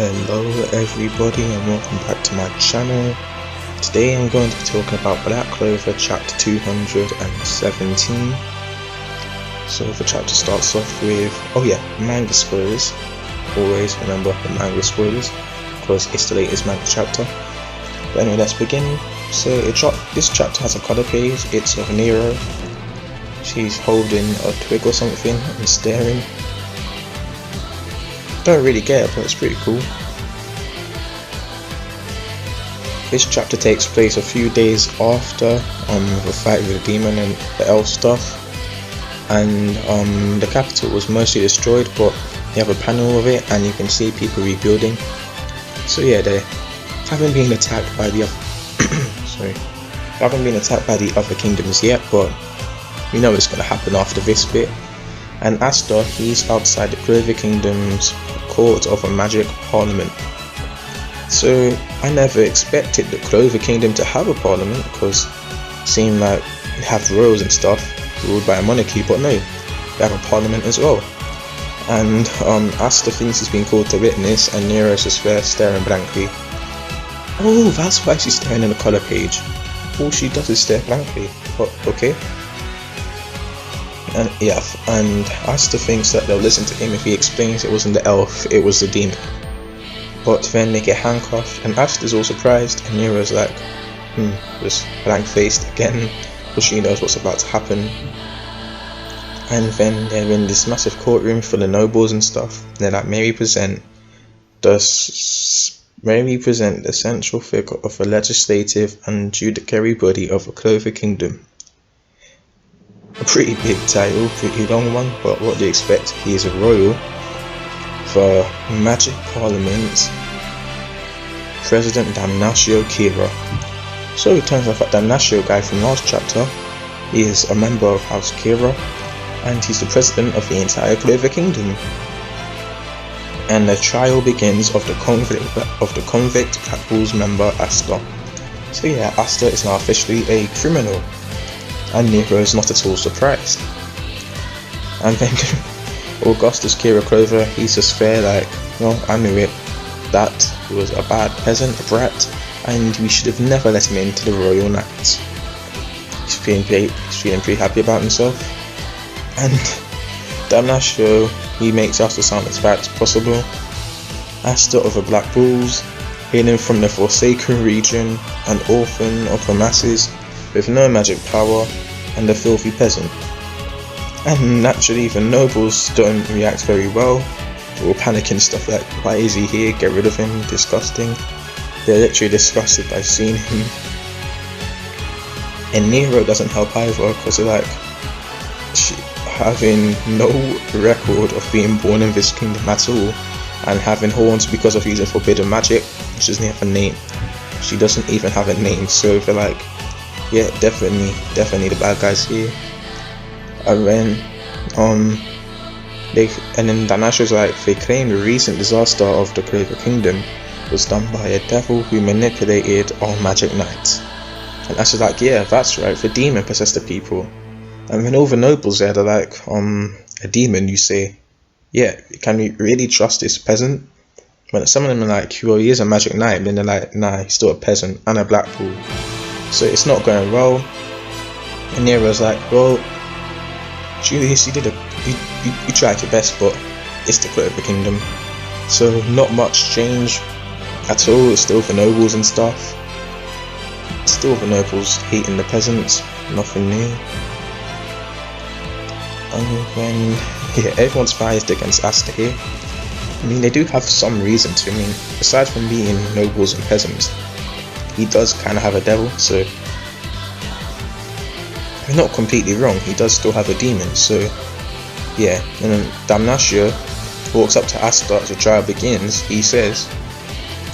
Hello everybody and welcome back to my channel. Today I'm going to be talking about Black Clover chapter 217. So the chapter starts off with, manga spoilers. Always remember the manga spoilers because it's the latest manga chapter. But anyway, let's begin. So this chapter has a cover page. It's of Nero. She's holding a twig or something and staring. Don't really get it, but it's pretty cool. This chapter takes place a few days after the fight with the demon and the elf stuff, and the capital was mostly destroyed, but you have a panel of it and you can see people rebuilding. So yeah, they haven't been attacked by the other kingdoms yet, but we know it's going to happen after this bit. And Asta, he's outside the Clover Kingdom's court of a magic parliament. So I never expected the Clover Kingdom to have a parliament, because it seemed like they have royals and stuff ruled by a monarchy, but no, they have a parliament as well. And Asta thinks he's been called to witness, and Nero's just there staring blankly. Oh, that's why she's staring in the colour page. All she does is stare blankly. But okay. And Asta thinks that they'll listen to him if he explains it wasn't the elf, it was the demon. But then they get handcuffed, and Asta's all surprised, and Nero's like, just blank faced again, because she knows what's about to happen. And then they're in this massive courtroom full of nobles and stuff, and they're like, may we present the central figure of a legislative and judiciary body of a Clover Kingdom. A pretty big title, pretty long one, but what do you expect? He is a royal for Magic Parliament's President Damnatio Kira. So it turns out that Damnatio guy from last chapter, he is a member of House Kira, and he's the president of the entire Clover Kingdom. And the trial begins of the convict Black Bulls member Asta. So yeah, Asta is now officially a criminal. And Nero is not at all surprised. And then Augustus Kira Clover, he's just fair like, well, I knew it. That was a bad peasant, a brat, and we should have never let him into the royal knights. He's feeling pretty happy about himself. And Damnatio, he makes Asta sound as bad as possible. Asta of the Black Bulls, hailing from the Forsaken region, an orphan of the masses, with no magic power, and a filthy peasant. And naturally the nobles don't react very well. They're all panicking, stuff like, why is he here, get rid of him, disgusting. They're literally disgusted by seeing him. And Nero doesn't help either, because they're like, having no record of being born in this kingdom at all, and having horns because of using forbidden magic. She doesn't have a name. She doesn't even have a name, so they're like, yeah, definitely the bad guys here. And then Damnatio's like, they claim the recent disaster of the Clover Kingdom was done by a devil who manipulated our magic knights. And Asta's like, yeah, that's right, the demon possessed the people. And then all the nobles there, they're like, a demon, you say? Yeah, can we really trust this peasant? When some of them are like, well, he is a magic knight, then they're like, nah, he's still a peasant and a Black Bull. So it's not going well. And Nero's like, well, you tried your best, but it's the Clover Kingdom. So not much change at all. It's still the nobles and stuff. Still the nobles hating the peasants. Nothing new. And then, yeah, everyone's biased against Asta here. I mean, they do have some reason to. I mean, aside from being nobles and peasants, he does kind of have a devil, so they're not completely wrong. He does still have a demon, so yeah. And then Damnatio walks up to Asta as the trial begins. He says,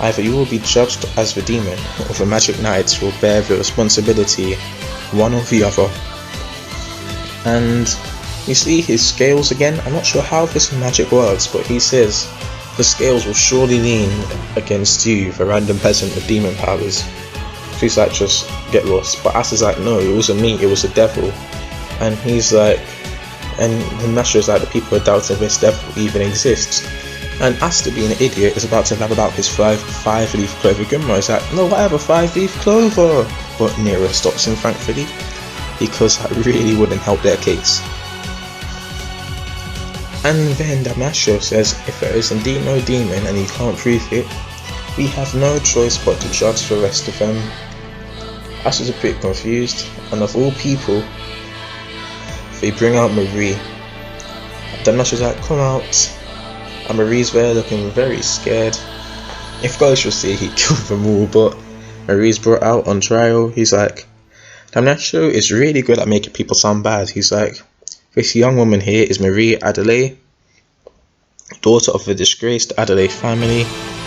either you will be judged as the demon, or the magic knights will bear the responsibility, one or the other. And you see his scales again. I'm not sure how this magic works, but he says the scales will surely lean against you, the random peasant with demon powers. He's like, just get lost. But Asta's like, no, it wasn't me, it was the devil. And he's like, and Nasha's like, the people are doubting this devil even exists. And Asta, being an idiot, is about to blab about his five-leaf clover gummo. He's like, no, I have a 5-leaf clover. But Nero stops him, thankfully, because that really wouldn't help their case. And then Damasio says if there is indeed no demon and he can't prove it, we have no choice but to judge the rest of them. Asta's a bit confused, and of all people, they bring out Marie. Damasio's like, come out. And Marie's there looking very scared. If Ghost will see, he killed them all, but Marie's brought out on trial. He's like, Damasio is really good at making people sound bad. He's like, this young woman here is Marie Adelaide, daughter of the disgraced Adelaide family,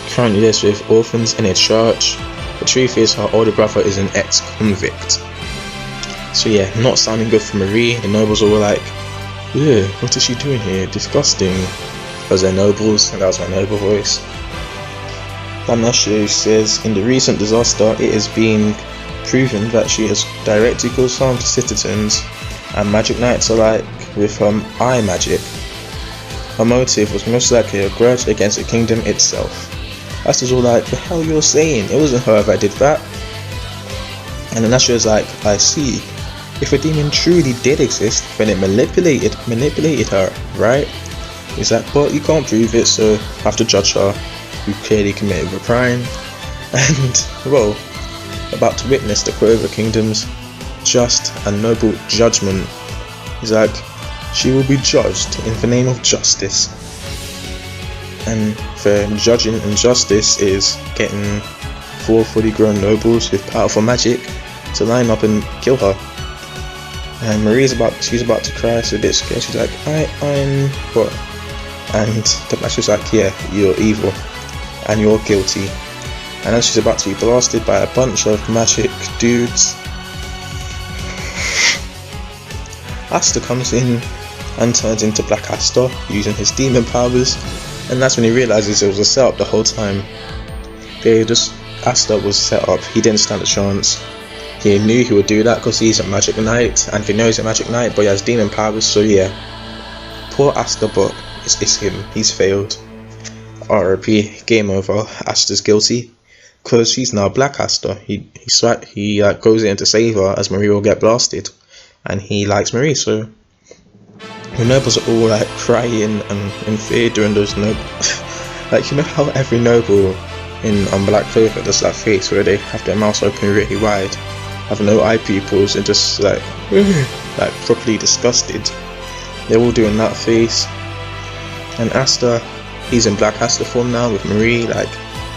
currently lives with orphans in a church. The truth is her older brother is an ex-convict. So yeah, not sounding good for Marie. The nobles all were like, ugh, what is she doing here? Disgusting. Because they're nobles, and that was my noble voice. Damasio says, in the recent disaster, it has been proven that she has directly caused harm to citizens and magic knights alike with her eye magic. Her motive was most likely a grudge against the kingdom itself. Asta's all like, the hell you're saying? It wasn't her that did that. And then Damasio like, I see. If a demon truly did exist, then it manipulated her, right? He's like, but you can't prove it, so I have to judge her, who clearly committed a crime. And, well, about to witness the Clover Kingdom's just and noble judgment. He's like, she will be judged in the name of justice. And the judging and justice is getting 4 fully grown nobles with powerful magic to line up and kill her. And she's about to cry, so a bit scared. She's like, I'm what? And Damasio's like, yeah, you're evil and you're guilty. And then she's about to be blasted by a bunch of magic dudes. Asta comes in and turns into Black Asta using his demon powers, and that's when he realizes it was a setup the whole time. Asta was set up, he didn't stand a chance. He knew he would do that because he's a magic knight, and he knows he's a magic knight, but he has demon powers, so yeah. Poor Asta, but it's him, he's failed. RIP, game over, Asta's guilty, because she's now Black Asta. He goes in to save her as Marie will get blasted, and he likes Marie, so the nobles are all like crying and in fear during those like, you know how every noble in Black Clover does that face where they have their mouths open really wide, have no eye pupils, and just like properly disgusted. They're all doing that face. And Asta, he's in Black Asta form now with Marie, like,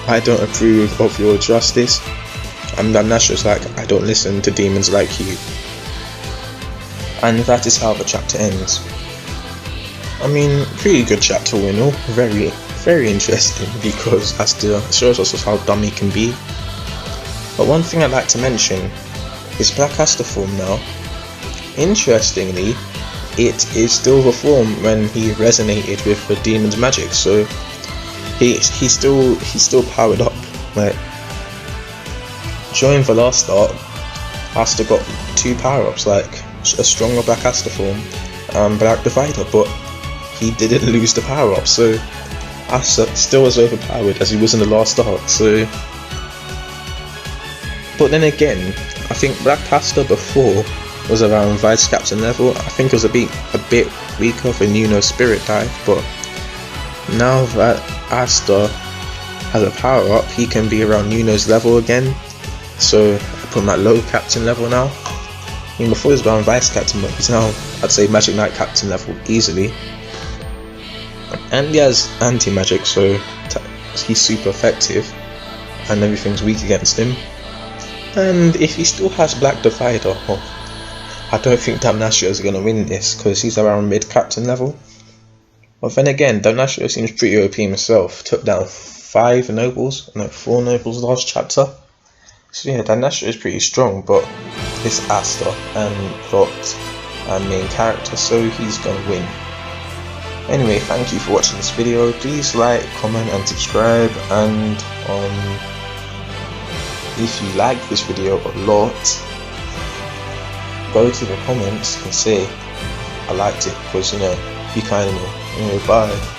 I don't approve of your justice. And Damasio's like, I don't listen to demons like you. And that is how the chapter ends. I mean, pretty good chapter in all, very, very interesting, because Asta shows us how dumb he can be. But one thing I'd like to mention is Black Asta form now. Interestingly, it is still the form when he resonated with the demon's magic, so he's still powered up. Like, during the last arc, Asta got 2 power-ups, like a stronger Black Asta form and Black Divider, but he didn't lose the power-up, so Asta still as overpowered as he was in the last arc. So, but then again, I think Black Asta before was around Vice Captain level. I think it was a bit weaker for Nuno's Spirit Dive, but now that Asta has a power up, he can be around Nuno's level again. So I put him at low Captain level now. I mean, before he was around Vice Captain, but he's now, I'd say, Magic Knight Captain level easily. And he has anti-magic, so he's super effective and everything's weak against him. And if he still has Black Divider, I don't think Damasio is going to win this, because he's around mid-captain level. But then again, Damasio seems pretty OP himself. Took down 4 nobles last chapter. So yeah, Damasio is pretty strong, but it's Asta and plot and main character, so he's going to win. Anyway, thank you for watching this video. Please like, comment and subscribe, and if you like this video a lot, go to the comments and say I liked it, because you know, you kind of know. Anyway, bye.